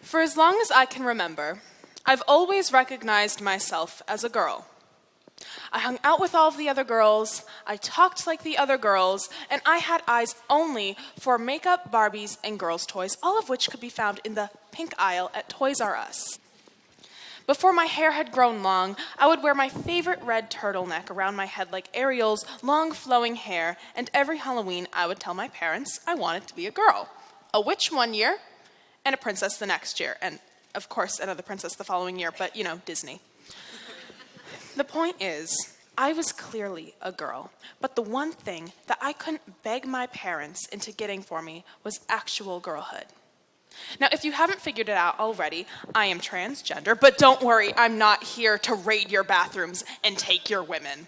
For as long as I can remember, I've always recognized myself as a girl. I hung out with all of the other girls, I talked like the other girls, and I had eyes only for makeup, Barbies, and girls' toys, all of which could be found in the pink aisle at Toys R Us. Before my hair had grown long, I would wear my favorite red turtleneck around my head like Ariel's long flowing hair, and every Halloween I would tell my parents I wanted to be a girl. A witch one year, and a princess the next year, and of course another princess the following year, but you know, Disney. The point is, I was clearly a girl, but the one thing that I couldn't beg my parents into getting for me was actual girlhood. Now, if you haven't figured it out already, I am transgender, but don't worry, I'm not here to raid your bathrooms and take your women.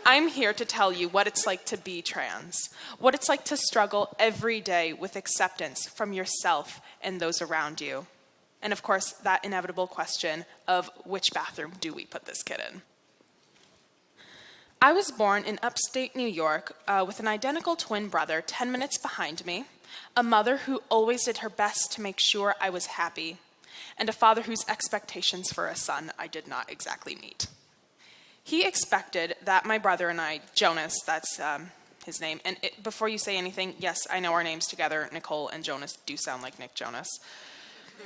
I'm here to tell you what it's like to be trans, what it's like to struggle every day with acceptance from yourself and those around you. And of course, that inevitable question of which bathroom do we put this kid in? I was born in upstate New York with an identical twin brother 10 minutes behind me, a mother who always did her best to make sure I was happy, and a father whose expectations for a son I did not exactly meet. He expected that my brother and I, Jonas, that's his name, and before you say anything, yes, I know our names together, Nicole and Jonas do sound like Nick Jonas.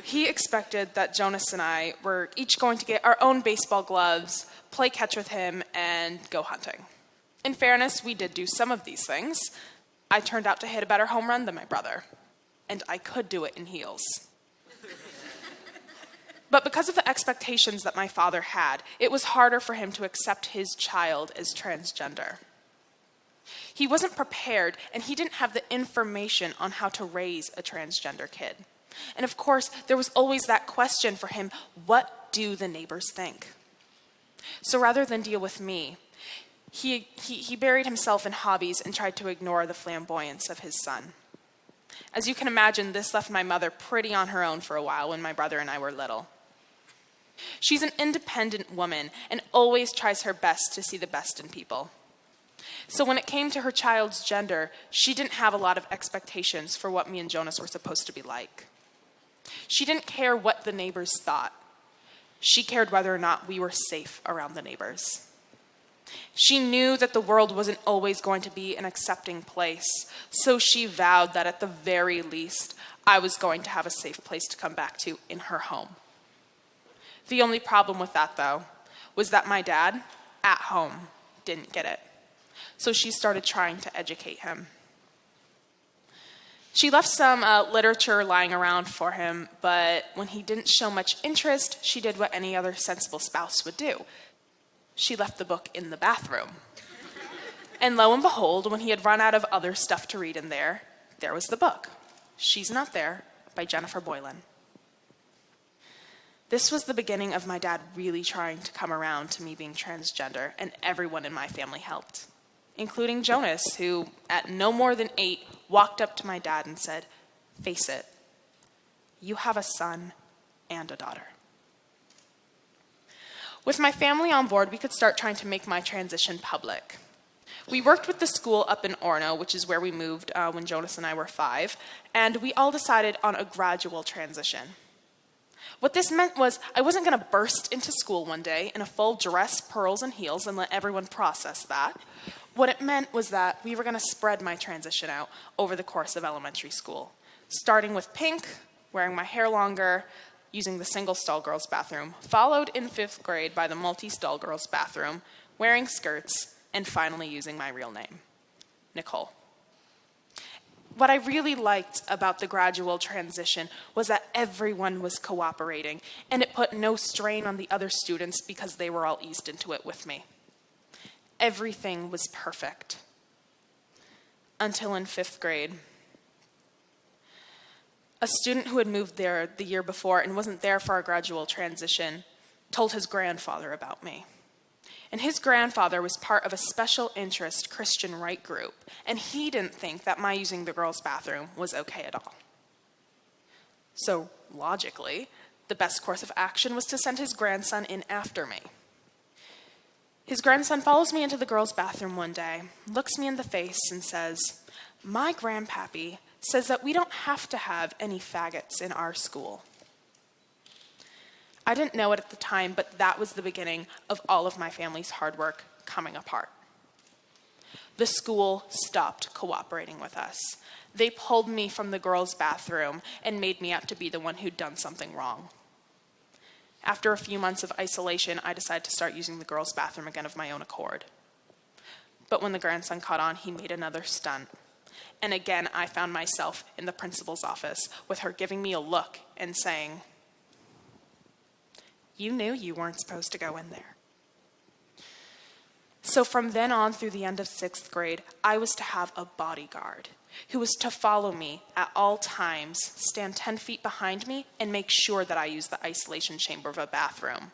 He expected that Jonas and I were each going to get our own baseball gloves, play catch with him, and go hunting. In fairness, we did do some of these things. I turned out to hit a better home run than my brother, and I could do it in heels. But because of the expectations that my father had, it was harder for him to accept his child as transgender. He wasn't prepared, and he didn't have the information on how to raise a transgender kid. And of course, there was always that question for him, what do the neighbors think? So rather than deal with me, he buried himself in hobbies and tried to ignore the flamboyance of his son. As you can imagine, this left my mother pretty on her own for a while when my brother and I were little. She's an independent woman and always tries her best to see the best in people. So when it came to her child's gender, she didn't have a lot of expectations for what me and Jonas were supposed to be like. She didn't care what the neighbors thought. She cared whether or not we were safe around the neighbors. She knew that the world wasn't always going to be an accepting place, so she vowed that at the very least, I was going to have a safe place to come back to in her home. The only problem with that, though, was that my dad, at home, didn't get it. So she started trying to educate him. She left some literature lying around for him, but when he didn't show much interest, she did what any other sensible spouse would do. She left the book in the bathroom. And lo and behold, when he had run out of other stuff to read in there, there was the book, She's Not There, by Jennifer Boylan. This was the beginning of my dad really trying to come around to me being transgender, and everyone in my family helped, including Jonas, who, at no more than 8, walked up to my dad and said, "Face it, you have a son and a daughter." With my family on board, we could start trying to make my transition public. We worked with the school up in Orono, which is where we moved when Jonas and I were 5, and we all decided on a gradual transition. What this meant was I wasn't going to burst into school one day in a full dress, pearls, and heels and let everyone process that. What it meant was that we were going to spread my transition out over the course of elementary school, starting with pink, wearing my hair longer, using the single-stall girls' bathroom, followed in 5th grade by the multi-stall girls' bathroom, wearing skirts, and finally using my real name, Nicole. What I really liked about the gradual transition was that everyone was cooperating, and it put no strain on the other students because they were all eased into it with me. Everything was perfect. Until in 5th grade. A student who had moved there the year before and wasn't there for our gradual transition told his grandfather about me. And his grandfather was part of a special interest Christian right group, and he didn't think that my using the girls' bathroom was okay at all. So, logically, the best course of action was to send his grandson in after me. His grandson follows me into the girls' bathroom one day, looks me in the face, and says, "My grandpappy says that we don't have to have any faggots in our school. I didn't know it at the time, but that was the beginning of all of my family's hard work coming apart. The school stopped cooperating with us. They pulled me from the girls' bathroom and made me out to be the one who'd done something wrong. After a few months of isolation, I decided to start using the girls' bathroom again of my own accord. But when the grandson caught on, he made another stunt. And again, I found myself in the principal's office with her giving me a look and saying, "You knew you weren't supposed to go in there." So from then on through the end of 6th grade, I was to have a bodyguard who was to follow me at all times, stand 10 feet behind me, and make sure that I used the isolation chamber of a bathroom,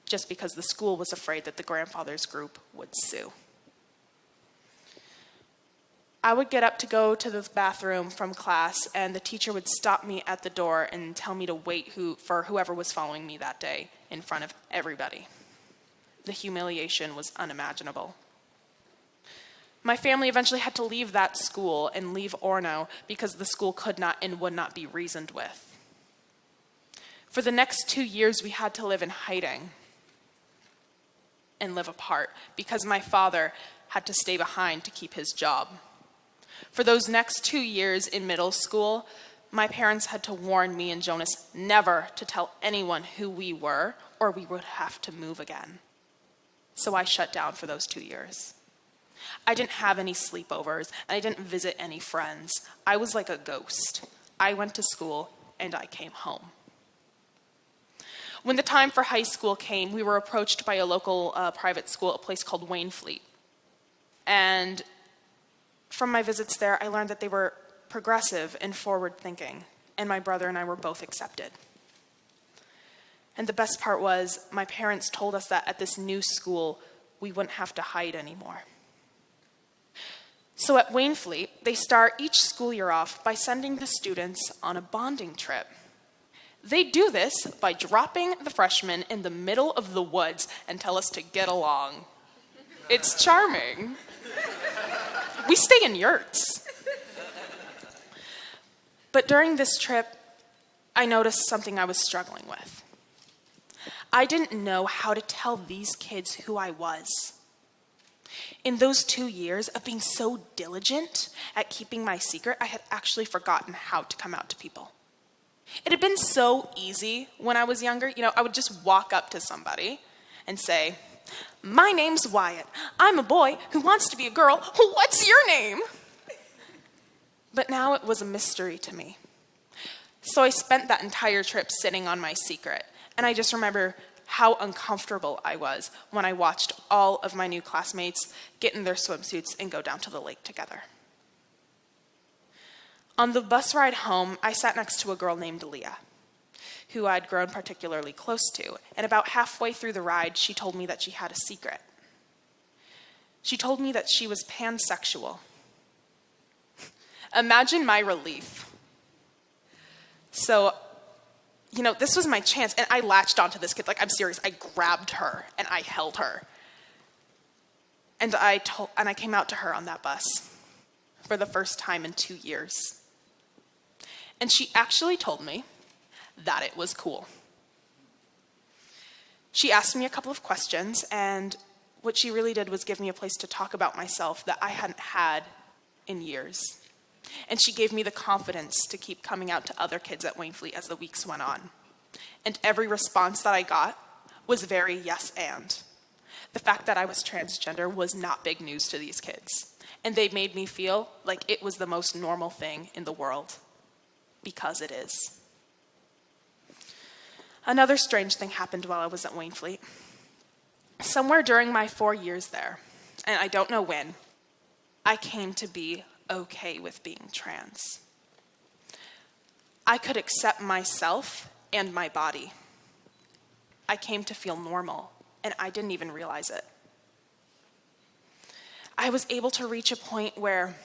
just because the school was afraid that the grandfather's group would sue. I would get up to go to the bathroom from class, and the teacher would stop me at the door and tell me to wait for whoever was following me that day in front of everybody. The humiliation was unimaginable. My family eventually had to leave that school and leave Orono because the school could not and would not be reasoned with. For the next 2 years, we had to live in hiding and live apart because my father had to stay behind to keep his job. For those next 2 years in middle school, my parents had to warn me and Jonas never to tell anyone who we were, or we would have to move again. So I shut down for those 2 years. I didn't have any sleepovers, and I didn't visit any friends. I was like a ghost. I went to school, and I came home. When the time for high school came, we were approached by a local private school, a place called Waynfleet. And from my visits there, I learned that they were progressive and forward-thinking, and my brother and I were both accepted. And the best part was, my parents told us that at this new school, we wouldn't have to hide anymore. So at Waynfleet, they start each school year off by sending the students on a bonding trip. They do this by dropping the freshmen in the middle of the woods and tell us to get along. It's charming. We stay in yurts. But during this trip, I noticed something I was struggling with. I didn't know how to tell these kids who I was. In those 2 years of being so diligent at keeping my secret, I had actually forgotten how to come out to people. It had been so easy when I was younger. I would just walk up to somebody and say, "My name's Wyatt. I'm a boy who wants to be a girl. What's your name?" But now it was a mystery to me. So I spent that entire trip sitting on my secret. And I just remember how uncomfortable I was when I watched all of my new classmates get in their swimsuits and go down to the lake together. On the bus ride home, I sat next to a girl named Leah, who I'd grown particularly close to. And about halfway through the ride, she told me that she had a secret. She told me that she was pansexual. Imagine my relief. So, this was my chance, and I latched onto this kid. I'm serious. I grabbed her, and I held her. And I came out to her on that bus for the first time in 2 years. And she actually told me that it was cool. She asked me a couple of questions, and what she really did was give me a place to talk about myself that I hadn't had in years. And she gave me the confidence to keep coming out to other kids at Waynfleet as the weeks went on. And every response that I got was very yes and. The fact that I was transgender was not big news to these kids. And they made me feel like it was the most normal thing in the world. Because it is. Another strange thing happened while I was at Waynfleet. Somewhere during my 4 years there, and I don't know when, I came to be okay with being trans. I could accept myself and my body. I came to feel normal, and I didn't even realize it. I was able to reach a point where,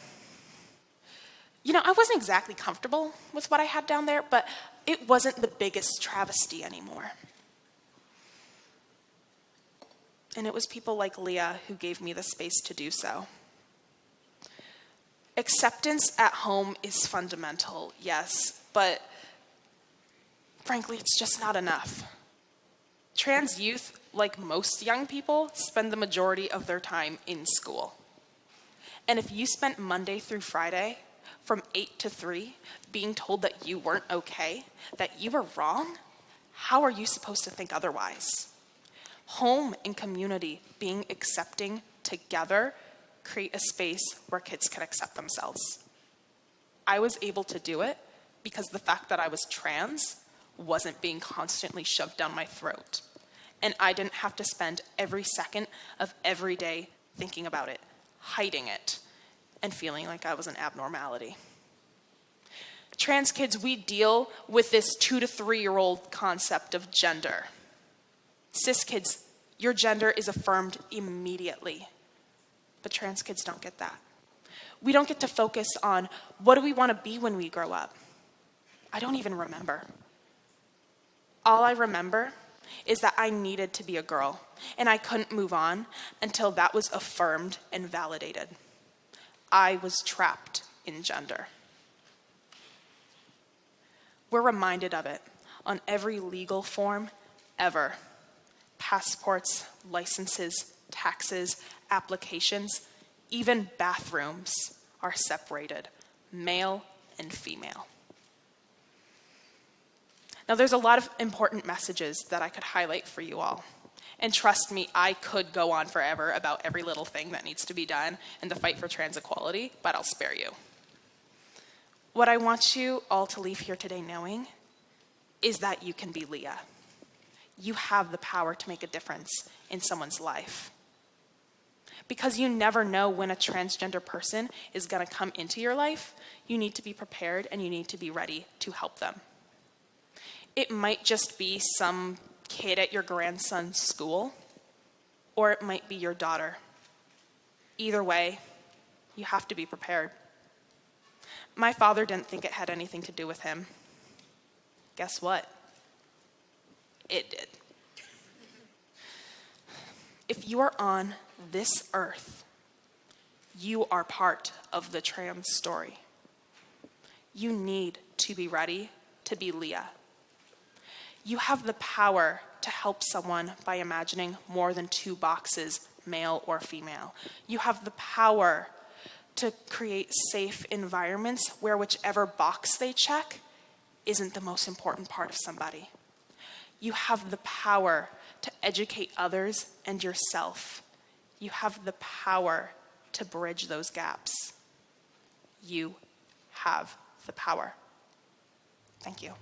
I wasn't exactly comfortable with what I had down there, but it wasn't the biggest travesty anymore. And it was people like Leah who gave me the space to do so. Acceptance at home is fundamental, yes, but frankly, it's just not enough. Trans youth, like most young people, spend the majority of their time in school. And if you spent Monday through Friday from 8 to 3 being told that you weren't okay, that you were wrong, how are you supposed to think otherwise? Home and community being accepting together create a space where kids can accept themselves. I was able to do it because the fact that I was trans wasn't being constantly shoved down my throat. And I didn't have to spend every second of every day thinking about it, hiding it, and feeling like I was an abnormality. Trans kids, we deal with this 2 to 3-year-old concept of gender. Cis kids, your gender is affirmed immediately. But trans kids don't get that. We don't get to focus on what do we want to be when we grow up. I don't even remember. All I remember is that I needed to be a girl, and I couldn't move on until that was affirmed and validated. I was trapped in gender. We're reminded of it on every legal form ever. Passports, licenses, taxes, applications, even bathrooms are separated, male and female. Now, there's a lot of important messages that I could highlight for you all. And trust me, I could go on forever about every little thing that needs to be done in the fight for trans equality, but I'll spare you. What I want you all to leave here today knowing is that you can be Leah. You have the power to make a difference in someone's life. Because you never know when a transgender person is going to come into your life, you need to be prepared and you need to be ready to help them. It might just be some kid at your grandson's school, or it might be your daughter. Either way, you have to be prepared. My father didn't think it had anything to do with him. Guess what? It did. If you are on this earth, you are part of the trans story. You need to be ready to be Leah. You have the power to help someone by imagining more than 2 boxes, male or female. You have the power to create safe environments where whichever box they check isn't the most important part of somebody. You have the power to educate others and yourself. You have the power to bridge those gaps. You have the power. Thank you.